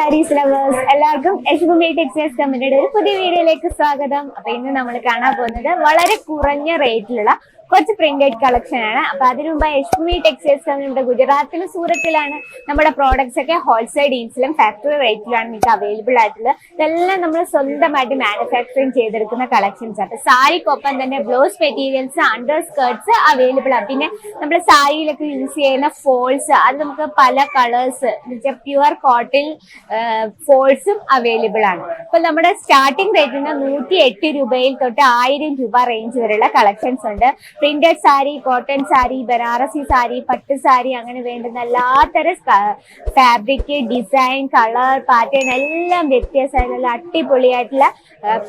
Saris lovers എല്ലാവർക്കും എസ്ബുമി textiles കമ്പനിയുടെ ഒരു പുതിയ വീഡിയോയിലേക്ക് സ്വാഗതം. അപ്പൊ ഇന്ന് നമ്മൾ കാണാൻ പോകുന്നത് വളരെ കുറഞ്ഞ റേറ്റിലുള്ള കുറച്ച് പ്രിന്റഡ് കളക്ഷൻ ആണ്. അപ്പൊ അതിനു മുമ്പ് എസ്ബുമി ടെക്സ്റ്റൈൽസ് കമ്പനിയുടെ ഗുജറാത്തിലും സൂറത്തിലാണ് നമ്മുടെ പ്രോഡക്ട്സ് ഒക്കെ ഹോൾസെയിൽ ഡീൽസിലും ഫാക്ടറി റേറ്റിലാണ് നിങ്ങൾക്ക് അവൈലബിൾ ആയിട്ടുള്ളത്. ഇതെല്ലാം നമ്മൾ സ്വന്തമായിട്ട് മാനുഫാക്ചറിങ് ചെയ്തെടുക്കുന്ന കളക്ഷൻസ് ആണ്. സാരിക്കൊപ്പം തന്നെ blouse materials, under skirts available ആണ്. പിന്നെ നമ്മുടെ സാരിയിലൊക്കെ യൂസ് ചെയ്യുന്ന ഫോൾസ് അത് നമുക്ക് പല കളേഴ്സ് പ്യുവർ കോട്ടൺ ഫോൾസും അവൈലബിൾ ആണ്. അപ്പൊ നമ്മുടെ സ്റ്റാർട്ടിംഗ് റേറ്റിന് 108 രൂപയിൽ തൊട്ട് 1000 രൂപ റേഞ്ച് വരെയുള്ള കളക്ഷൻസ് ഉണ്ട്. പ്രിന്റഡ് സാരി, കോട്ടൺ സാരി, ബനാറസി സാരി, പട്ട് സാരി, അങ്ങനെ വേണ്ടുന്ന എല്ലാത്തരം ഫാബ്രിക്, ഡിസൈൻ, കളർ, പാറ്റേൺ എല്ലാം വ്യത്യാസമായിട്ടുള്ള അടിപൊളിയായിട്ടുള്ള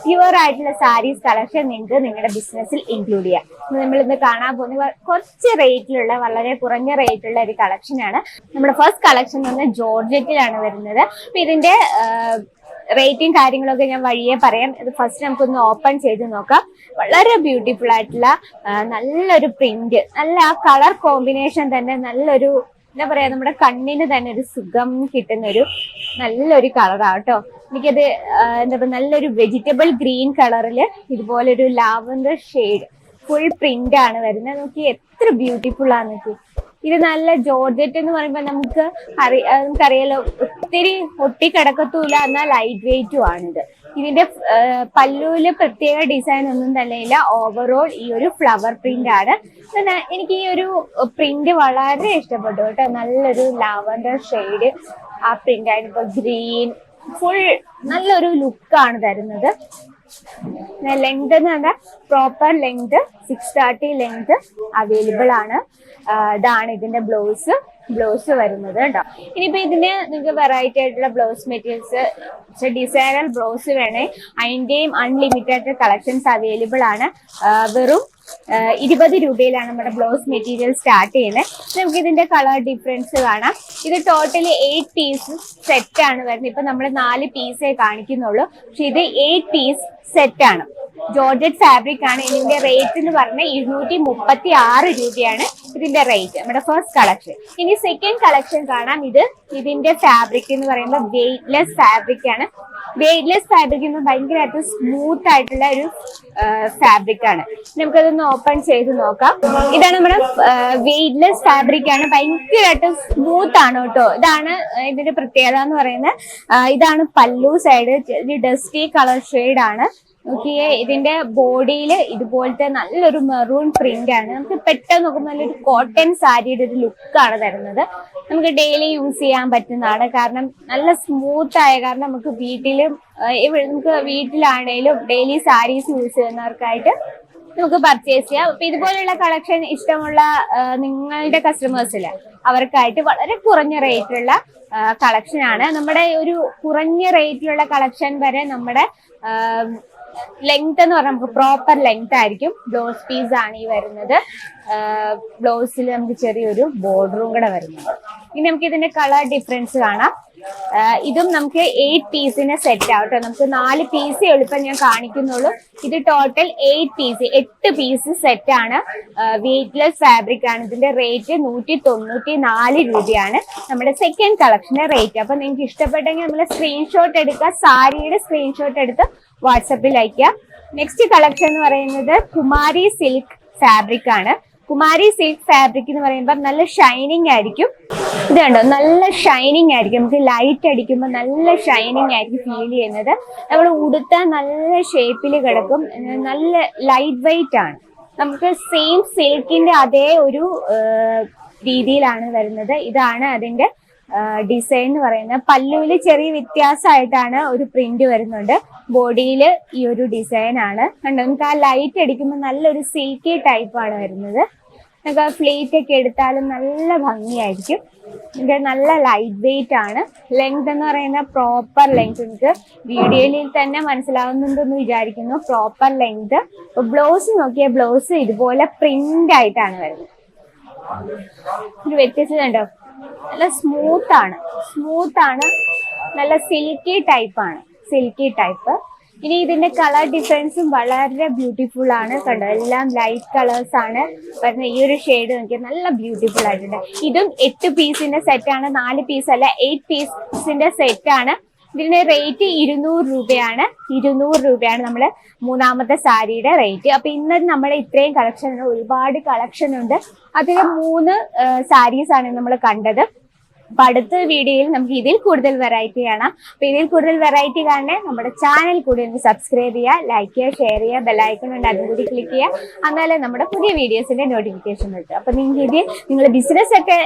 പ്യുവർ ആയിട്ടുള്ള സാരീസ് കളക്ഷൻ നിങ്ങൾക്ക് നിങ്ങളുടെ ബിസിനസ്സിൽ ഇൻക്ലൂഡ് ചെയ്യാം. നമ്മളിന്ന് കാണാൻ പോകുന്ന കുറച്ച് റേറ്റിലുള്ള വളരെ കുറഞ്ഞ റേറ്റുള്ള ഒരു കളക്ഷനാണ്. നമ്മുടെ ഫസ്റ്റ് കളക്ഷൻ എന്ന് പറഞ്ഞാൽ ജോർജറ്റിലാണ് വരുന്നത്. അപ്പൊ ഇതിന്റെ റേറ്റും കാര്യങ്ങളൊക്കെ ഞാൻ വഴിയെ പറയാം. ഇത് ഫസ്റ്റ് നമുക്കൊന്ന് ഓപ്പൺ ചെയ്ത് നോക്കാം. വളരെ ബ്യൂട്ടിഫുൾ ആയിട്ടുള്ള നല്ലൊരു പ്രിന്റ്, നല്ല ആ കളർ കോമ്പിനേഷൻ തന്നെ നല്ലൊരു എന്താ പറയാ, നമ്മുടെ കണ്ണിന് തന്നെ ഒരു സുഖം കിട്ടുന്ന ഒരു നല്ലൊരു കളറാണ് കേട്ടോ. എനിക്കത് എന്താ പറയുക, നല്ലൊരു വെജിറ്റബിൾ ഗ്രീൻ കളറിൽ ഇതുപോലൊരു ലാവൻഡർ ഷെയ്ഡ് ഫുൾ പ്രിന്റ് ആണ് വരുന്നത്. നോക്കി എത്ര ബ്യൂട്ടിഫുൾ ആണ് നോക്കി. ഇത് നല്ല ജോർജറ്റ് എന്ന് പറയുമ്പോൾ നമുക്കറിയാലോ, ഒത്തിരി ഒട്ടിക്കിടക്കത്തൂല, എന്നാൽ ലൈറ്റ് വെയിറ്റും ആണിത്. ഇതിന്റെ പല്ലുവില് പ്രത്യേക ഡിസൈൻ ഒന്നും തന്നെ ഇല്ല. ഓവറോൾ ഈ ഒരു ഫ്ലവർ പ്രിന്റ് ആണ്. എനിക്ക് ഈ ഒരു പ്രിന്റ് വളരെ ഇഷ്ടപ്പെട്ടു കേട്ടോ. നല്ലൊരു ലാവൻഡർ ഷെയ്ഡ് ആ പ്രിന്റ് ആണ്. ഇപ്പൊ ഗ്രീൻ ഫുൾ നല്ലൊരു ലുക്കാണ് തരുന്നത്. ലെങ്ത് എന്ന് പറഞ്ഞാൽ പ്രോപ്പർ ലെങ്ത് 630 ലെങ്ത് അവൈലബിൾ ആണ്. ഇതാണ് ഇതിന്റെ ബ്ലൗസ് വരുന്നത് കേട്ടോ. ഇനിയിപ്പോ ഇതിന് നിങ്ങൾക്ക് വെറൈറ്റി ആയിട്ടുള്ള ബ്ലൗസ് മെറ്റീരിയൽസ്, ഡിസൈനർ ബ്ലൗസ് വേണേ അതിന്റെയും അൺലിമിറ്റഡ് കളക്ഷൻസ് അവൈലബിൾ ആണ്. വെറും 20 രൂപയിലാണ് നമ്മുടെ ബ്ലൗസ് മെറ്റീരിയൽ സ്റ്റാർട്ട് ചെയ്യുന്നത്. നമുക്ക് ഇതിന്റെ കളർ ഡിഫറൻസ് കാണാം. ഇത് ടോട്ടലി 8 പീസ് സെറ്റ് ആണ് വരുന്നത്. ഇപ്പൊ നമ്മൾ 4 പീസേ കാണിക്കുന്നുള്ളൂ, പക്ഷെ ഇത് 8 പീസ് സെറ്റ് ആണ്. ജോർജറ്റ് ഫാബ്രിക് ആണ്. ഇതിന്റെ റേറ്റ് എന്ന് പറഞ്ഞാൽ 236 രൂപയാണ് ഇതിന്റെ റേറ്റ്, നമ്മുടെ ഫസ്റ്റ് കളക്ഷൻ. ഇനി സെക്കൻഡ് കളക്ഷൻ കാണാം. ഇതിന്റെ ഫാബ്രിക് എന്ന് പറയുമ്പോൾ വെയ്റ്റ്ലെസ് ഫാബ്രിക് ആണ്. വെയ്റ്റ്ലെസ് ഫാബ്രിക് എന്ന് ഭയങ്കരമായിട്ട് സ്മൂത്ത് ആയിട്ടുള്ള ഒരു ഫാബ്രിക് ആണ്. നമുക്കതൊന്ന് ഓപ്പൺ ചെയ്ത് നോക്കാം. ഇതാണ് നമ്മുടെ വെയ്റ്റ്ലെസ് ഫാബ്രിക് ആണ്. ഭയങ്കരമായിട്ട് സ്മൂത്ത് ആണ് കേട്ടോ. ഇതാണ് ഇതിന്റെ പ്രത്യേകത എന്ന് പറയുന്നത്. ഇതാണ് പല്ലു സൈഡ്, ഡസ്റ്റി കളർ ഷെയ്ഡ് ആണ്. നോക്കിയേ, ഇതിന്റെ ബോഡിയിൽ ഇതുപോലത്തെ നല്ലൊരു മെറൂൺ പ്രിന്റ് ആണ്. നമുക്ക് പെട്ടെന്ന് നോക്കുമ്പോൾ നല്ലൊരു കോട്ടൺ സാരിയുടെ ഒരു ലുക്കാണ് തരുന്നത്. നമുക്ക് ഡെയിലി യൂസ് ചെയ്യാൻ പറ്റുന്നതാണ്. കാരണം നല്ല സ്മൂത്ത് ആയ കാരണം നമുക്ക് വീട്ടിലാണേലും ഡെയിലി സാരീസ് യൂസ് ചെയ്യുന്നവർക്കായിട്ട് നമുക്ക് പർച്ചേസ് ചെയ്യാം. അപ്പൊ ഇതുപോലുള്ള കളക്ഷൻ ഇഷ്ടമുള്ള നിങ്ങളുടെ കസ്റ്റമേഴ്സില് അവർക്കായിട്ട് വളരെ കുറഞ്ഞ റേറ്റിലുള്ള കളക്ഷൻ ആണ്. നമ്മുടെ ഒരു കുറഞ്ഞ റേറ്റിലുള്ള കളക്ഷൻ വരെ നമ്മുടെ ലെങ്ത് എന്ന് പറഞ്ഞാൽ നമുക്ക് പ്രോപ്പർ ലെങ്ത് ആയിരിക്കും. ബ്ലൗസ് പീസ് ആണ് ഈ വരുന്നത്. ബ്ലൗസിൽ നമുക്ക് ചെറിയൊരു ബോർഡറും കൂടെ വരുന്നുണ്ട്. ഇനി നമുക്ക് ഇതിന്റെ കളർ ഡിഫറൻസ് കാണാം. ഇതും നമുക്ക് 8 പീസിന്റെ സെറ്റ് ആവട്ടെ. നമുക്ക് 4 പീസ് എളുപ്പം ഞാൻ കാണിക്കുന്നുള്ളൂ. ഇത് ടോട്ടൽ 8 പീസ് സെറ്റ് ആണ്. വെയ്റ്റ്ലെസ് ഫാബ്രിക് ആണ്. ഇതിന്റെ റേറ്റ് 194 രൂപയാണ് നമ്മുടെ സെക്കൻഡ് കളക്ഷന്റെ റേറ്റ്. അപ്പൊ നിങ്ങൾക്ക് ഇഷ്ടപ്പെട്ടെങ്കിൽ നമ്മൾ സ്ക്രീൻഷോട്ട് എടുക്കുക, സാരിയുടെ സ്ക്രീൻഷോട്ട് എടുത്ത് വാട്സപ്പിൽ അയക്കുക. നെക്സ്റ്റ് കളക്ഷൻ എന്ന് പറയുന്നത് കുമാരി സിൽക്ക് ഫാബ്രിക് ആണ്. കുമാരി സിൽക്ക് ഫാബ്രിക് എന്ന് പറയുമ്പോൾ നല്ല ഷൈനിങ് ആയിരിക്കും. ഇത് കണ്ടോ, നല്ല ഷൈനിങ് ആയിരിക്കും. നമുക്ക് ലൈറ്റ് അടിക്കുമ്പോൾ നല്ല ഷൈനിങ് ആയിരിക്കും ഫീൽ ചെയ്യുന്നത്. നമ്മൾ ഉടുത്താൽ നല്ല ഷേപ്പിൽ കിടക്കും. നല്ല ലൈറ്റ് വെയിറ്റ് ആണ്. നമുക്ക് സെയിം സിൽക്കിന്റെ അതേ ഒരു രീതിയിലാണ് വരുന്നത്. ഇതാണ് അതിന്റെ ഡിസൈൻ എന്ന് പറയുന്നത്. പല്ലുവിൽ ചെറിയ വ്യത്യാസമായിട്ടാണ് ഒരു പ്രിന്റ് വരുന്നുണ്ട്. ബോഡിയിൽ ഈ ഒരു ഡിസൈൻ ആണ് കണ്ടോ. നമുക്ക് ആ ലൈറ്റ് അടിക്കുമ്പോൾ നല്ലൊരു സിൽക്കി ടൈപ്പ് ആണ് വരുന്നത്. നമുക്ക് ആ ഫ്ലേറ്റ് ഒക്കെ എടുത്താലും നല്ല ഭംഗിയായിരിക്കും. ഇത് നല്ല ലൈറ്റ് വെയിറ്റ് ആണ്. ലെങ്ത് എന്ന് പറയുന്ന പ്രോപ്പർ ലെങ്ത് നിങ്ങൾക്ക് വീഡിയോയിൽ തന്നെ മനസ്സിലാവുന്നുണ്ടെന്ന് വിചാരിക്കുന്നു. Proper length. ഇപ്പൊ ബ്ലൗസ് നോക്കിയ ബ്ലൗസ് ഇതുപോലെ പ്രിന്റ് ആയിട്ടാണ് വരുന്നത്. ഒരു വ്യത്യസ്തത ഉണ്ടോ? നല്ല സ്മൂത്ത് ആണ്. നല്ല സിൽക്കി ടൈപ്പ്. ഇനി ഇതിന്റെ കളർ ഡിഫറൻസും വളരെ ബ്യൂട്ടിഫുൾ ആണ് കണ്ടോ. എല്ലാം ലൈറ്റ് കളേഴ്സ് ആണ് വരുന്നത്. ഈ ഒരു ഷെയ്ഡ് നോക്കിയാൽ നല്ല ബ്യൂട്ടിഫുൾ ആയിട്ടുണ്ട്. ഇതും 8 പീസിന്റെ സെറ്റ് ആണ്, 4 പീസ് അല്ല, 8 പീസിന്റെ സെറ്റ് ആണ്. ഇതിന്റെ റേറ്റ് 200 രൂപയാണ്. 200 രൂപയാണ് നമ്മൾ മൂന്നാമത്തെ സാരിയുടെ റേറ്റ്. അപ്പൊ ഇന്ന് നമ്മൾ ഇത്രയും കളക്ഷൻ, ഒരുപാട് കളക്ഷൻ ഉണ്ട്. അതിൽ 3 സാരീസ് ആണ് നമ്മൾ കണ്ടത്. അപ്പൊ അടുത്ത വീഡിയോയിൽ നമുക്ക് ഇതിൽ കൂടുതൽ വെറൈറ്റി കാണാം. അപ്പൊ ഇതിൽ കൂടുതൽ വെറൈറ്റി കാണാൻ നമ്മുടെ ചാനൽ കൂടി ഒന്ന് സബ്സ്ക്രൈബ് ചെയ്യുക, ലൈക്ക് ചെയ്യുക, ഷെയർ ചെയ്യുക, ബെല്ലൈക്കൺ ഉണ്ട് അതും കൂടി ക്ലിക്ക് ചെയ്യുക. എന്നാലേ നമ്മുടെ പുതിയ വീഡിയോസിന്റെ നോട്ടിഫിക്കേഷൻ കിട്ടും. അപ്പൊ നിങ്ങൾക്ക് നിങ്ങൾ ബിസിനസ് ഒക്കെ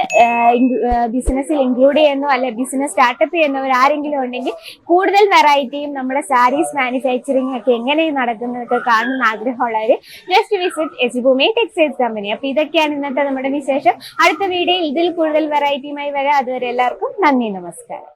ബിസിനസ്സിൽ ഇൻക്ലൂഡ് ചെയ്യുന്നു, അല്ലെ ബിസിനസ് സ്റ്റാർട്ടപ്പ് ചെയ്യുന്നവർ ആരെങ്കിലും ഉണ്ടെങ്കിൽ കൂടുതൽ വെറൈറ്റിയും നമ്മുടെ സാരീസ് മാനുഫാക്ചറിങ് ഒക്കെ എങ്ങനെ നടക്കുന്നതൊക്കെ കാണുന്ന ആഗ്രഹമുള്ളവർ ജസ്റ്റ് വിസിറ്റ് യശുഭൂമി ടെക്സ്റ്റൈൽസ് കമ്പനി. അപ്പൊ ഇതൊക്കെയാണ് ഇന്നത്തെ നമ്മുടെ വിശേഷം. അടുത്ത വീഡിയോയിൽ ഇതിൽ കൂടുതൽ വെറൈറ്റിയുമായി വരാം. അതുവരെ എല്ലാവർക്കും നന്ദി, നമസ്കാരം.